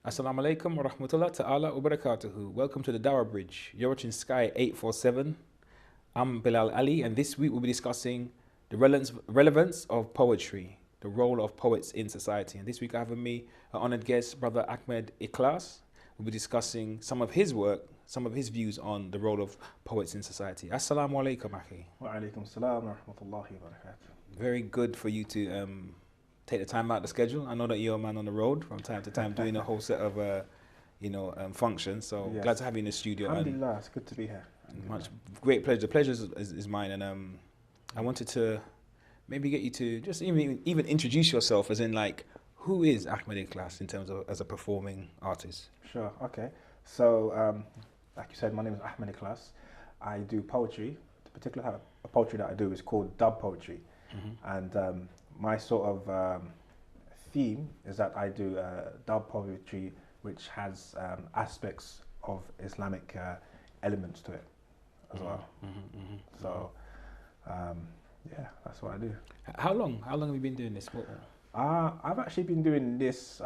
Assalamu alaikum wa rahmatullah ta'ala wa barakatuhu. Welcome to the Dawah Bridge. You're watching Sky 847. I'm Bilal Ali, and this week we'll be discussing the relevance of poetry, the role of poets in society. And this week I have with me an honored guest, Brother Ahmed Ikhlas. We'll be discussing some of his work, some of his views on the role of poets in society. Assalamu alaikum, akhi. Wa alaikum salam wa rahmatullahi wa barakatuh. Very good for you to take the time out of the schedule. I know that you're a man on the road from time to time doing a whole set of functions. So Yes. glad to have you in the studio. And Alhamdulillah, it's good to be here. much great pleasure. The pleasure is mine. And I wanted to maybe get you to just even introduce yourself, as in like, who is Ahmed Ikhlas in terms of as a performing artist? Sure, okay. So, like you said, my name is Ahmed Ikhlas. I do poetry. The particular type of poetry that I do is called dub poetry. And my sort of theme is that I do dub poetry which has aspects of Islamic elements to it as well. So, yeah, that's what I do. How long have you been doing this? I've actually been doing this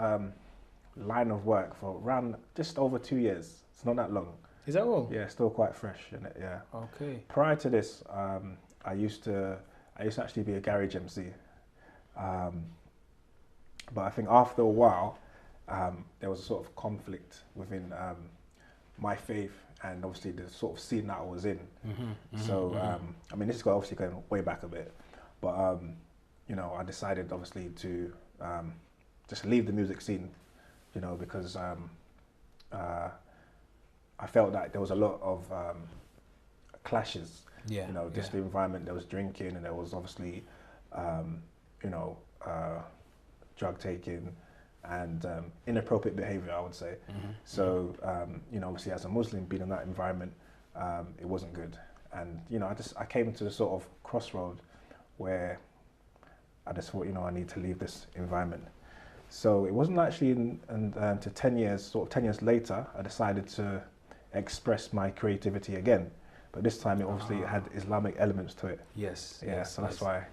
line of work for around just over 2 years. It's not that long. Is that all? Yeah, still quite fresh in it. Yeah. Okay. Prior to this, I used to actually be a garage MC, but I think after a while, there was a sort of conflict within my faith and obviously the sort of scene that I was in. So I mean, this is obviously going way back a bit, but I decided obviously to just leave the music scene, because I felt that there was a lot of clashes. Yeah. Just the environment. There was drinking, and there was obviously, drug taking, and inappropriate behavior, I would say. So, obviously, as a Muslim, being in that environment, it wasn't good. And I came to the sort of crossroad where I just thought, I need to leave this environment. So it wasn't actually to 10 years later, I decided to express my creativity again. But this time it obviously had Islamic elements to it. Yes. Yeah, so that's why.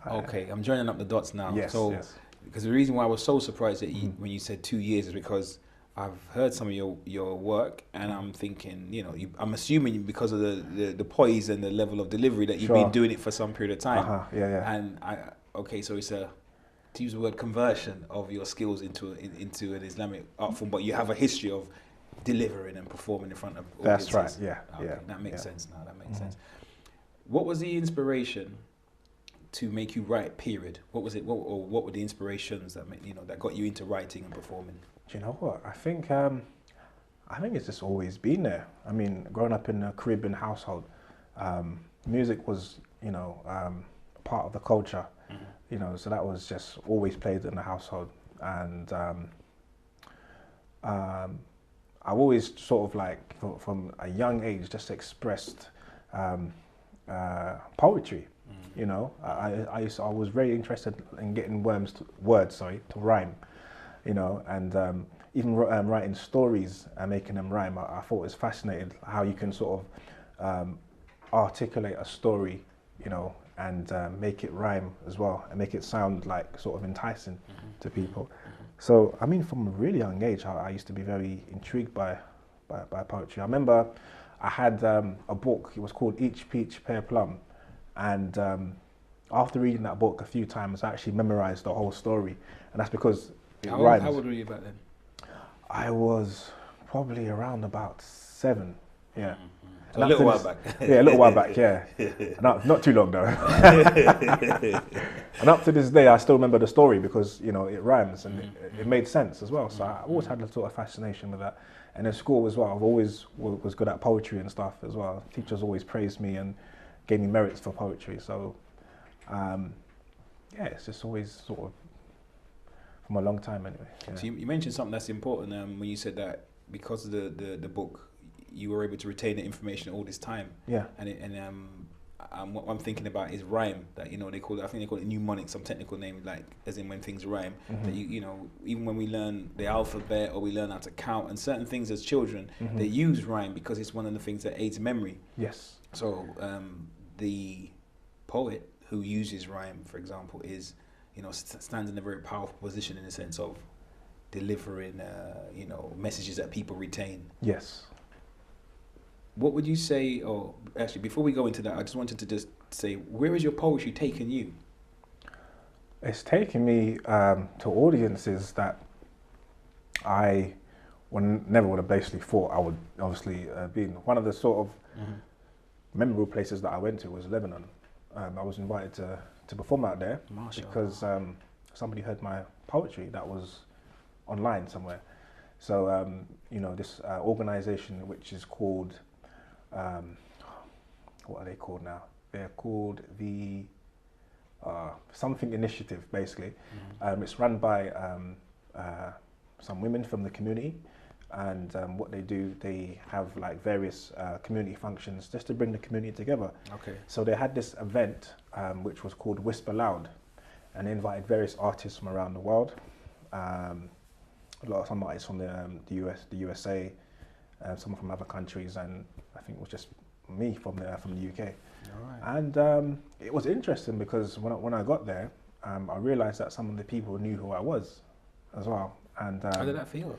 Okay, I'm joining up the dots now. Yes, so, yes. because the reason why I was so surprised that when you said 2 years is because I've heard some of your work, and I'm thinking, I'm assuming because of the poise and the level of delivery that you've Sure. been doing it for some period of time. Yeah. And so it's to use the word conversion of your skills into an Islamic art form, but you have a history of delivering and performing in front of audiences. That's right. Yeah. Okay, Yeah. that makes sense now. That makes sense. What was the inspiration to make you write? Period. What was it? What were the inspirations that that got you into writing and performing? Do you know what? I think it's just always been there. I mean, growing up in a Caribbean household, music was part of the culture. So that was just always played in the household, and I've always sort of like from a young age just expressed poetry. I was very interested in getting words to rhyme, and even writing stories and making them rhyme. I thought it was fascinating how you can sort of articulate a story, and make it rhyme as well, and make it sound like sort of enticing to people. So, I mean, from a really young age, I used to be very intrigued by poetry. I remember I had a book. It was called Each Peach Pear Plum, and after reading that book a few times, I actually memorized the whole story, and that's because it rhymes. How old were you back then? I was probably around about 7. Yeah. So a little while back. Yeah, a little while back, yeah. Not too long though. And up to this day, I still remember the story because, it rhymes and it made sense as well. So I always had a sort of fascination with that. And in school as well, I've always was good at poetry and stuff as well. Teachers always praised me and gave me merits for poetry. So, it's just always sort of from a long time anyway. Yeah. So you mentioned something that's important when you said that because of the book, you were able to retain the information all this time. Yeah. And what I'm thinking about is rhyme. That they call it. I think they call it mnemonic, some technical name, like as in when things rhyme. That even when we learn the alphabet or we learn how to count and certain things as children, they use rhyme because it's one of the things that aids memory. Yes. So the poet who uses rhyme, for example, is stands in a very powerful position in the sense of delivering, messages that people retain. Yes. What would you say, or actually, before we go into that, I just wanted to just say, where has your poetry taken you? It's taken me to audiences that I never would have basically thought I would obviously be in. One of the sort of memorable places that I went to was Lebanon. I was invited to perform out there because somebody heard my poetry that was online somewhere. So, this organization which is called, what are they called now? They're called the something initiative, basically. It's run by some women from the community, and what they do, they have like various community functions just to bring the community together. Okay. So they had this event which was called Whisper Loud, and they invited various artists from around the world. Some artists from the USA, some from other countries, and I think it was just me from the UK. All right. And it was interesting because when I got there, I realised that some of the people knew who I was as well. And how did that feel?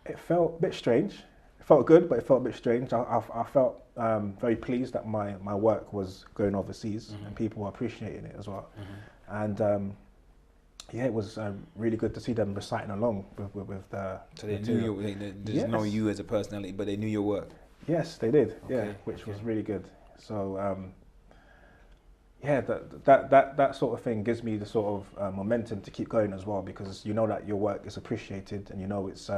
It felt a bit strange. It felt good, but it felt a bit strange. I felt very pleased that my work was going overseas and people were appreciating it as well. And it was really good to see them reciting along with the So they material. knew they didn't know you as a personality, but they knew your work. Yes, they did. Okay, which was really good. So that sort of thing gives me the sort of momentum to keep going as well, because you know that your work is appreciated and you know it's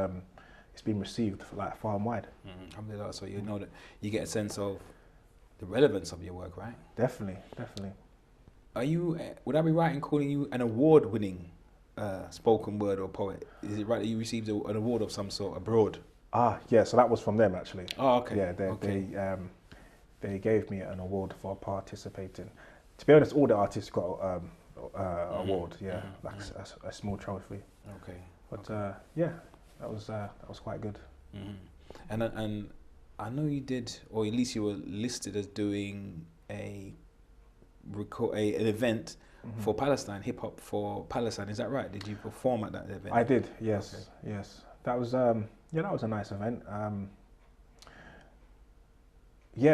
been received like far and wide. Alhamdulillah. So you know that you get a sense of the relevance of your work, right? Definitely. Are you? Would I be right in calling you an award-winning spoken word or poet? Is it right that you received an award of some sort abroad? Yeah. So that was from them actually. Oh, okay. Yeah, they gave me an award for participating. To be honest, all the artists got award. Yeah, like a small trophy. Okay. But that was quite good. And I know you did, or at least you were listed as doing an event for Palestine, hip hop for Palestine. Is that right? Did you perform at that event? I did. Yes. Okay. Yes. That was that was a nice event.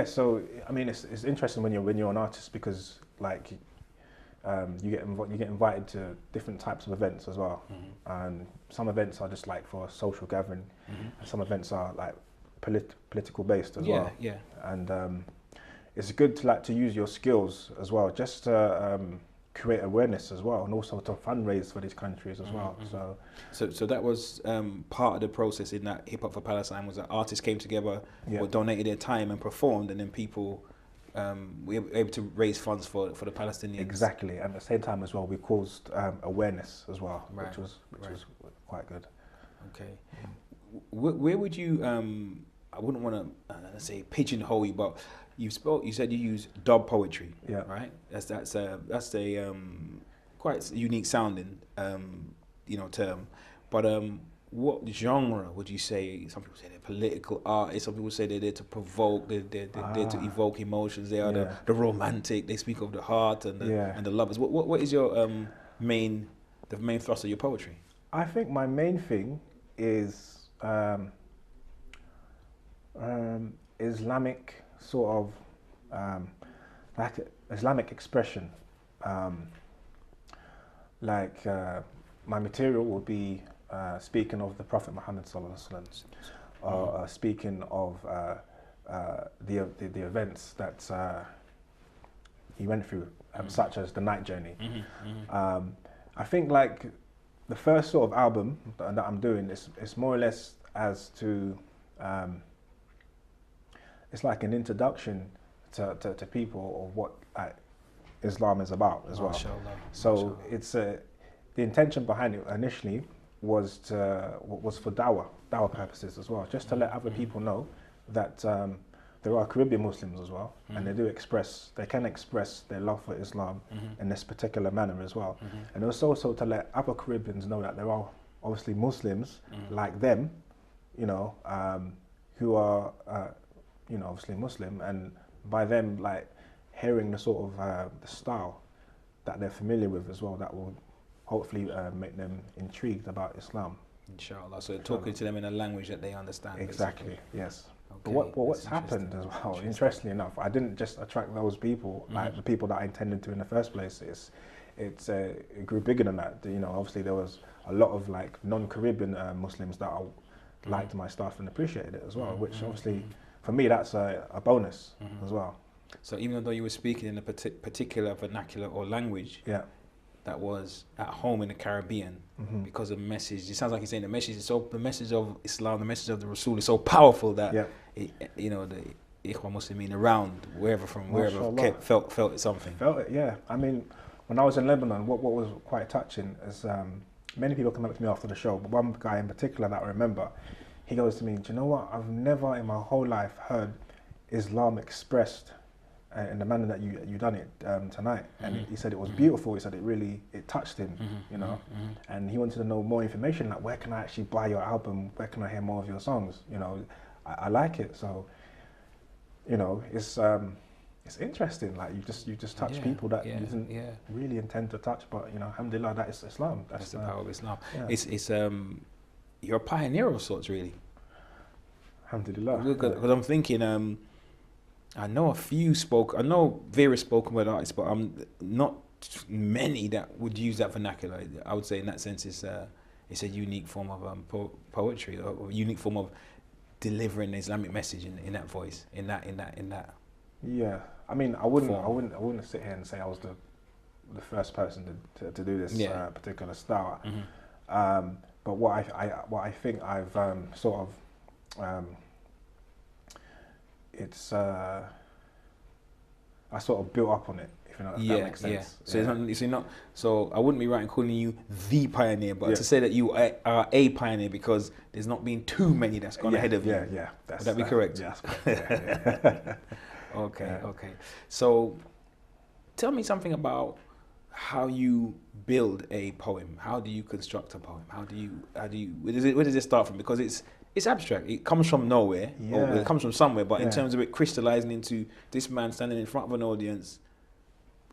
So I mean, it's interesting when you're an artist, because like you get invited to different types of events as well. And some events are just like for a social gathering, and some events are like political based as well. Yeah. And it's good to use your skills as well, just to create awareness as well, and also to fundraise for these countries as well. So that was part of the process in that Hip Hop for Palestine, was that artists came together, or donated their time and performed, and then people we were able to raise funds for the Palestinians. Exactly, and at the same time as well, we caused awareness as well, which was quite good. Okay, where would you? I wouldn't want to say pigeonhole you, but you said you use dub poetry. Yeah. Right. That's a quite unique sounding term, but what genre would you say? Some people say they're political artists. Some people say they're there to provoke. They're there to evoke emotions. They are the romantic. They speak of the heart and the lovers. What is your main thrust of your poetry? I think my main thing is Islamic sort of like Islamic expression. My material will be speaking of the Prophet Muhammad sallallahu alaihi wasallam, speaking of the events that he went through, such as the night journey. I think like the first sort of album that I'm doing is more or less as to it's like an introduction to people of what Islam is about as well. So it's the intention behind it initially was for Dawah purposes as well, just to let other people know that there are Caribbean Muslims as well, and they can express their love for Islam in this particular manner as well. And also to let other Caribbeans know that there are obviously Muslims like them, who are obviously Muslim, and by them like hearing the sort of the style that they're familiar with as well, that will hopefully make them intrigued about Islam Inshallah. So talking to them in a language that they understand. Exactly. Basically. Yes. Okay, But what's that's happened as interesting. well, interestingly enough, I didn't just attract those people, like the people that I intended to in the first place. It grew bigger than that. You know, obviously there was a lot of like non-Caribbean Muslims that liked my stuff and appreciated it as well, which obviously for me that's a bonus as well. So even though you were speaking in a particular vernacular or language, Yeah. that was at home in the Caribbean, because of the message. It sounds like you're saying the message is the message of Islam, the message of the Rasul is so powerful that the Ikhwan Muslimin around wherever felt it something. Felt it, yeah. I mean, when I was in Lebanon, what was quite touching is many people come up to me after the show, but one guy in particular that I remember, he goes to me, "Do you know what? I've never in my whole life heard Islam expressed in the manner that you done it tonight." And he said it was beautiful. He said it touched him, you know. And he wanted to know more information, like where can I actually buy your album? Where can I hear more of your songs? You know, I like it. So, you know, it's interesting. Like you just touch people that you didn't really intend to touch, but you know, alhamdulillah, that is Islam. That's the power of Islam. Yeah. It's you're a pioneer of sorts, really. Alhamdulillah. Because I'm thinking, I know various spoken word artists, but not many that would use that vernacular. I would say in that sense, it's a unique form of poetry, or a unique form of delivering the Islamic message in that voice, in that. Yeah, I mean, I wouldn't sit here and say I was the first person to do this particular style. But what I think I've sort of I sort of built up on it, if that makes sense. So so I wouldn't be right in calling you the pioneer, but to say that you are a pioneer because there's not been too many that's gone ahead of you. Yeah. Would that be correct? Yeah, that's correct. Okay. So tell me something about how you build a poem. How do you construct a poem? Where does it start from? Because it's abstract. It comes from nowhere, or it comes from somewhere. But in terms of it crystallizing into this man standing in front of an audience,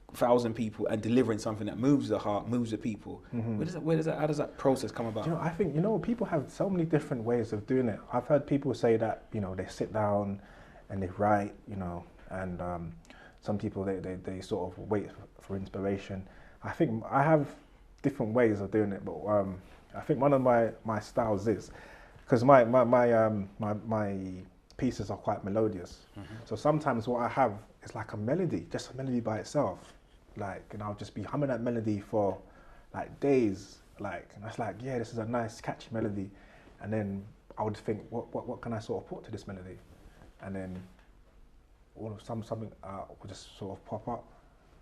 1,000 people, and delivering something that moves the heart, moves the people. How does that process come about? I think people have so many different ways of doing it. I've heard people say that they sit down and they write, and some people they sort of wait for inspiration. I think I have different ways of doing it, but I think one of my styles is, because my pieces are quite melodious. So sometimes what I have is like just a melody by itself, and I'll just be humming that melody for like days, and that's this is a nice catchy melody, and then I would think, what can I sort of put to this melody, and then something will just sort of pop up,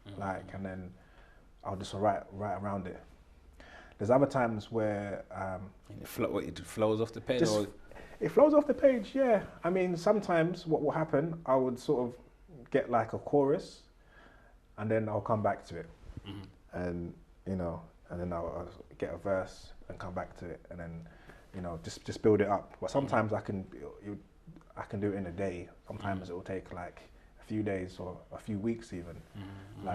and then I'll just write around it. There's other times where it flows off the page. It flows off the page, yeah. I mean, sometimes what will happen, I would sort of get like a chorus, and then I'll come back to it, and and then I'll get a verse and come back to it, and then just build it up. But sometimes I can do it in a day. Sometimes it will take like a few days or a few weeks even.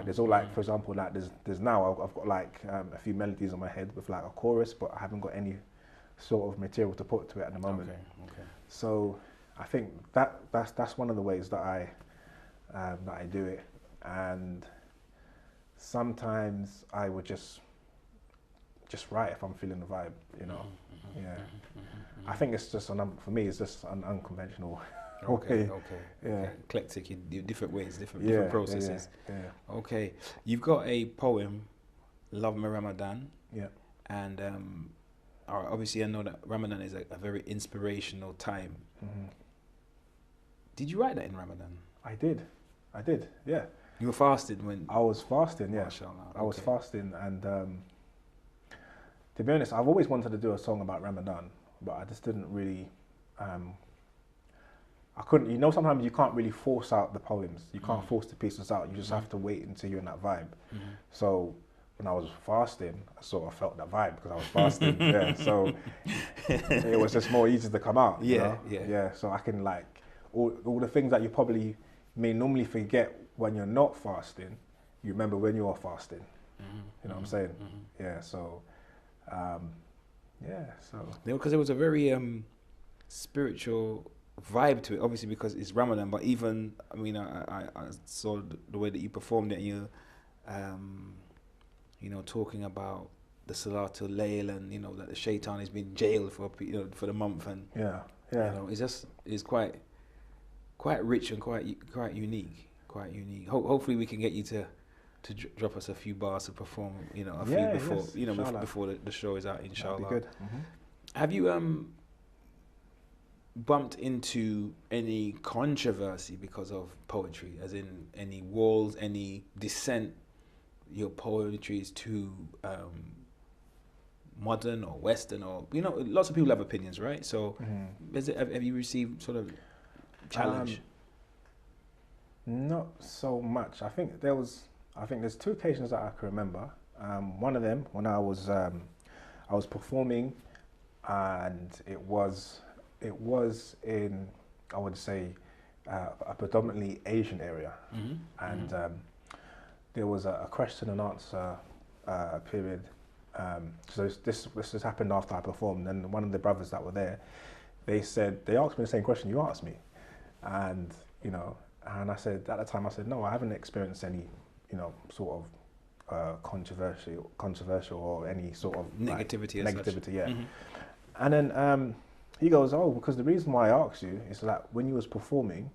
There's all for example, there's now I've got a few melodies in my head with like a chorus, but I haven't got any sort of material to put to it at the moment. Okay. So I think that's one of the ways that I do it, and sometimes I would just write if I'm feeling the vibe, I think it's just for me it's just an unconventional. Okay. Eclectic in different ways, different processes. Yeah. Okay, you've got a poem, Love My Ramadan. Yeah. And obviously I know that Ramadan is a very inspirational time. Did you write that in Ramadan? I did, yeah. You were fasting when? I was fasting, yeah. Mashallah. I was fasting, and to be honest, I've always wanted to do a song about Ramadan, but I just didn't really, I couldn't, sometimes you can't really force out the poems. You can't force the pieces out. You just have to wait until you're in that vibe. So when I was fasting, I sort of felt that vibe because I was fasting. Yeah, so it was just more easy to come out. Yeah. So I can all the things that you probably may normally forget when you're not fasting, you remember when you are fasting. You know what I'm saying? Yeah. So Yeah, so Because there was a very spiritual vibe to it, obviously because it's Ramadan. But even, I mean, I saw the way that you performed it, and you know, talking about the Salatul Layl, and you know that the Shaitan has been jailed for for the month, and yeah, you know, it's quite rich and quite unique, Hopefully, we can get you to drop us a few bars to perform, you know, a few before, yes, you know, inshallah. before the show is out, inshallah. That'd be good. Have you bumped into any controversy because of poetry, as in any walls, any dissent? Your poetry is too modern or Western, or you know, lots of people have opinions, right? So, have you received sort of challenge? Not so much. I think there's two occasions that I can remember. One of them when I was performing, and it was in, I would say, a predominantly Asian area, and there was a question and answer period. So this has happened after I performed, and one of the brothers that were there, they asked me the same question you asked me, and you know, and I said at the time, no, I haven't experienced any, you know, sort of controversial or any sort of Negativity, negativity, yeah. And then he goes, oh, because the reason why I asked you is that when you was performing,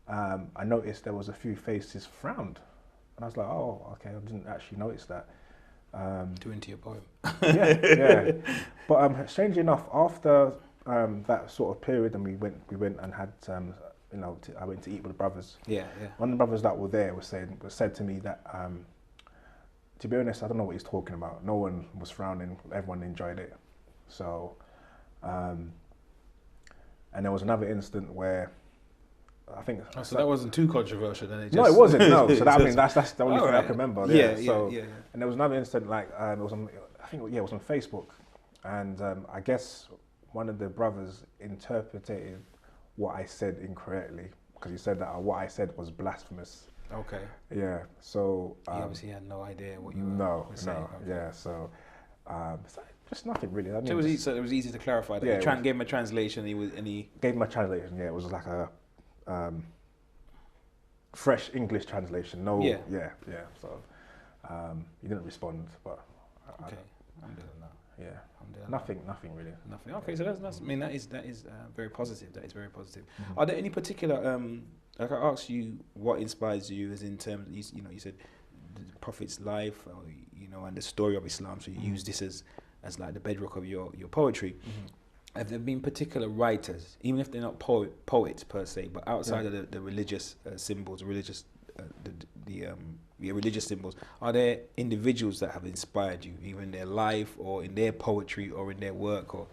I noticed there was a few faces frowned. And I was like, oh, okay, I didn't actually notice that. Too into your poem. Yeah. But strangely enough, after that sort of period, and we went and had, you know, I went to eat with the brothers. Yeah. One of the brothers that were there said to me that, to be honest, I don't know what he's talking about. No one was frowning. Everyone enjoyed it. So, and there was another incident where I think. So that wasn't too controversial, then? No, it wasn't. No. So that, I mean, that's the only thing I can remember. Yeah. And there was another incident, like it was on, I think, it was on Facebook, and I guess one of the brothers interpreted what I said incorrectly, because he said that what I said was blasphemous. Okay. Yeah. So he obviously had no idea what you were saying. No. Okay. Yeah. So, just nothing really. I mean, so it was easy to clarify that. Yeah, you gave him a translation. Gave him a translation. Yeah, it was like a fresh English translation. No. Yeah. So, he didn't respond, but okay. I'm doing that. Yeah. Nothing really. Nothing. Okay, so that's. I mean, that is very positive. That is very positive. Are there any particular like I asked you, what inspires you, as in terms, you know, you said the Prophet's life, or, you know, and the story of Islam. So you use this as like the bedrock of your poetry. Have there been particular writers, even if they're not poets per se, but outside of the religious symbols, religious symbols, are there individuals that have inspired you, either in their life or in their poetry or in their work? Or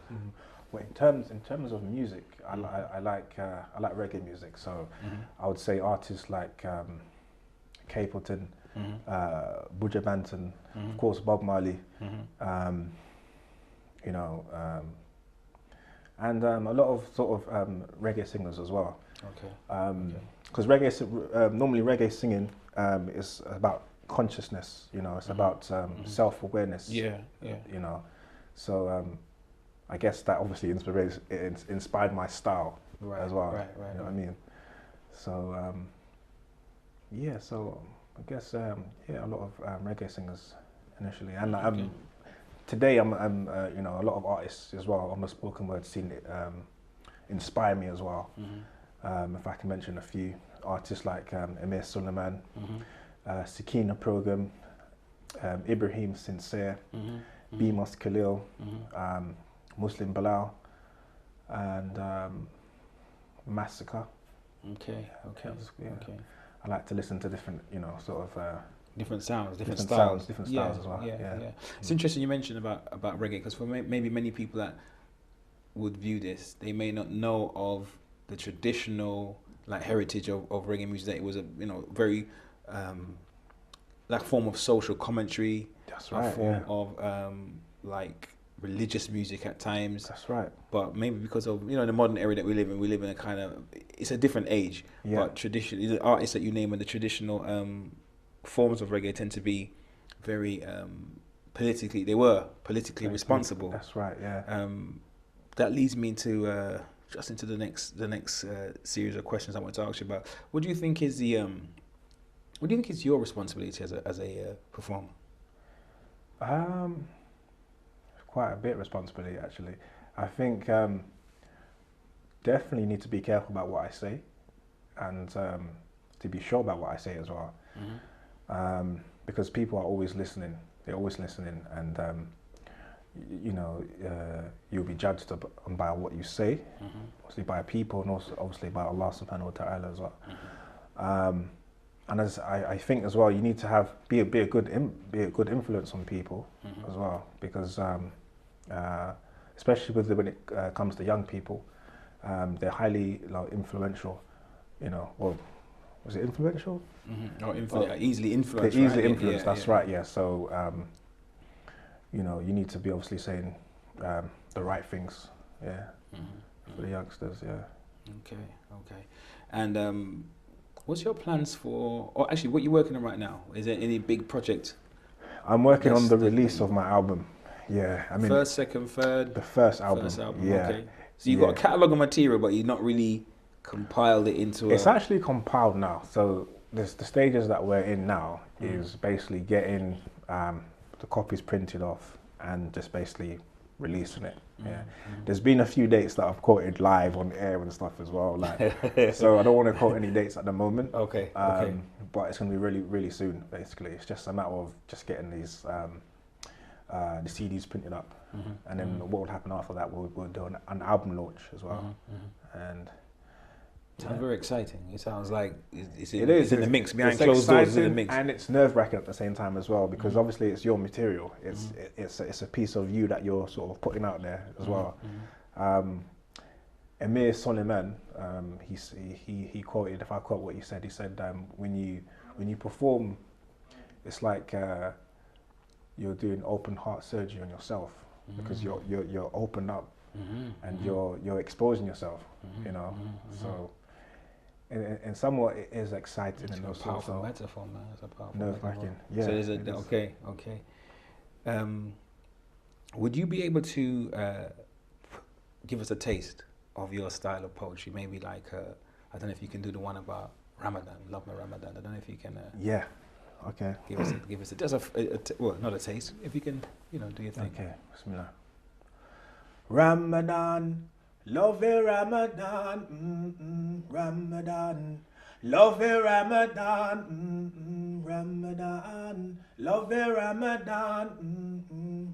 well, in terms of music, I like reggae music. So I would say artists like Capleton, Buja Banton, of course Bob Marley, you know, and a lot of sort of reggae singers as well. Okay. Because normally reggae singing is about consciousness, you know, it's about self-awareness. Yeah. You know, so I guess that obviously inspired my style as well. Right. You know what I mean? So so I guess a lot of reggae singers initially, and today I'm you know, a lot of artists as well on the spoken word scene inspire me as well. If I can mention a few artists like Emir Suleiman, Sakina Program, Ibrahim Sincere, Bimas Khalil, Muslim Bilal, and Massacre. Okay. I like to listen to different, you know, sort of different sounds, different styles as well. Yeah. It's interesting you mentioned about reggae, because for maybe many people that would view this, they may not know of the traditional like heritage of reggae music. That it was a, you know, very like form of social commentary. That's right. A form of like religious music at times. That's right. But maybe because of, you know, the modern era that we live in a kind of, it's a different age. Yeah. But traditionally, the artists that you name and the traditional forms of reggae tend to be very politically responsible. That's right. Yeah. That leads me into just into the next series of questions I want to ask you about. What do you think is your responsibility as a performer? Quite a bit of responsibility, actually. I think definitely need to be careful about what I say, and to be sure about what I say as well. Mm-hmm. Because people are always listening. They're always listening, and you know, you'll be judged by what you say, Mm-hmm. obviously by people, and also obviously by Allah Subhanahu wa Taala as well. Mm-hmm. And as I think as well, you need to be a good influence on people Mm-hmm. as well, because especially when it comes to young people, they're highly influential. You know, well, was it influential? Mm-hmm. Or easily influenced. They're easily right? influenced. Yeah, That's right. Yeah. So you know, you need to be obviously saying the right things. Yeah. Mm-hmm. For the youngsters. Yeah. Okay. And what's your plans for, or actually what you're working on right now? Is there any big project? I'm working on the release of my album. Yeah, I mean, first, second, third? The first album. Yeah. Okay. So you've got a catalogue of material, but you've not really compiled it into It's actually compiled now. So the stages that we're in now is basically getting the copies printed off and just basically releasing it. Yeah. There's been a few dates that I've quoted live on air and stuff as well. Like, so I don't want to quote any dates at the moment. Okay. But it's going to be really, really soon. Basically, it's just a matter of just getting these the CDs printed up, and then what would happen after that? We'll do an album launch as well. And sounds very exciting. It sounds like it's in the mix behind it's closed doors. It's in the exciting mix, and it's nerve-wracking at the same time as well, because obviously it's your material. It's a piece of you that you're sort of putting out there as well. Emir Soliman, he quoted, if I quote what he said when you perform, it's like you're doing open heart surgery on yourself, because you're open up and you're exposing yourself, you know. So and somewhat it is exciting and also powerful metaphor, man. It's a powerful nerve-wracking. Yeah. So there's okay. Would you be able to give us a taste of your style of poetry? Maybe like I don't know if you can do the one about Ramadan, Love My Ramadan. I don't know if you can. Yeah. Okay. Give us just well, not a taste. If you can, do your thing. Okay. Bismillah. Ramadan, love it Ramadan, Ramadan, love it Ramadan, Ramadan, love it Ramadan,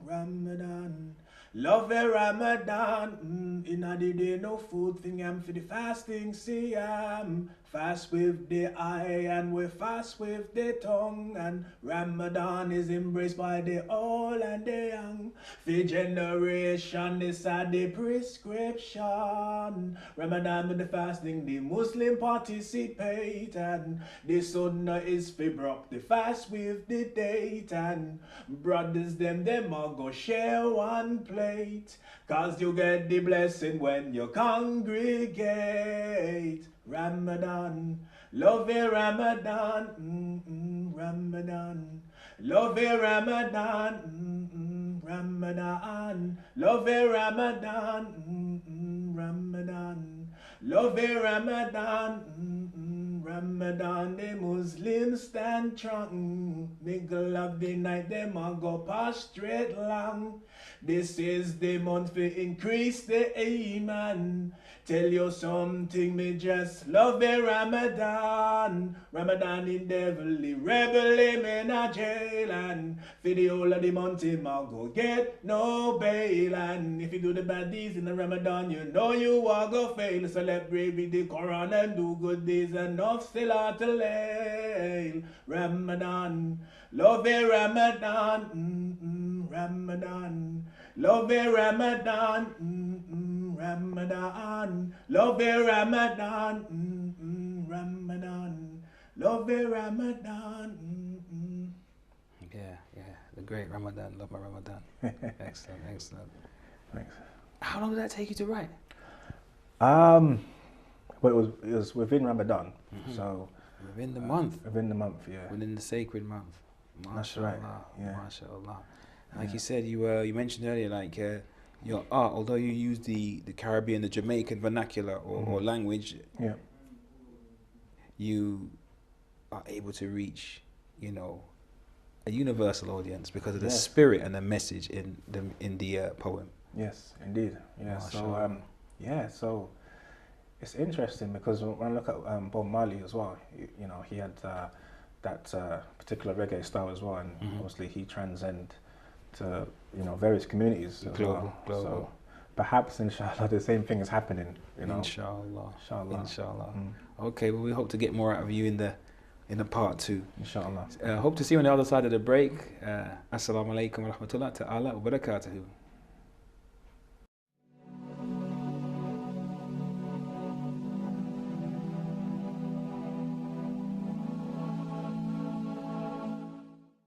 Ramadan. Love a Ramadan, inna the day no food thing, I'm for the fasting, see fast with the eye and we fast with the tongue, and Ramadan is embraced by the old and the young. For generation, this is the prescription. Ramadan with the fasting, the Muslim participate, and the sunnah is for broke the fast with the date, and brothers them all go share one plate, cause you get the blessing when you congregate. Ramadan, love it Ramadan, Ramadan, love it Ramadan, Ramadan, love it Ramadan, Ramadan, love it Ramadan, Ramadan. The Muslims stand strong, middle of the night them all go prostrate long. This is the month to increase the iman. Tell you something, me just love it Ramadan. Ramadan in devil, the rebel him in a jail, and for the whole of the month him a go get no bail. And if you do the bad deeds in the Ramadan, you know you are go fail. Celebrate with the Quran and do good deeds enough still out to lay. Ramadan, love it Ramadan, Ramadan, love it Ramadan, Ramadan, love it Ramadan, Ramadan, love it Ramadan. Yeah, the great Ramadan, Love My Ramadan. Excellent. Thanks. How long did that take you to write? Well, it was within Ramadan, so Within the month. Within the month, yeah. Within the sacred month. That's right. Yeah. MashaAllah. Like you said, you mentioned earlier, like your art, although you use the Caribbean, the Jamaican vernacular or language, Yeah. you are able to reach, you know, a universal audience because of the spirit and the message in the poem. Yes, indeed. Yeah. So so it's interesting because when I look at Bob Marley as well, you know, he had that particular reggae style as well, and obviously he transcended to, you know, various communities as Global. So perhaps, inshallah, the same thing is happening. You know, Inshallah. Okay, well, we hope to get more out of you in the part 2. Inshallah. Hope to see you on the other side of the break. Assalamu alaikum wa rahmatullahi ta'ala wa barakatuhu.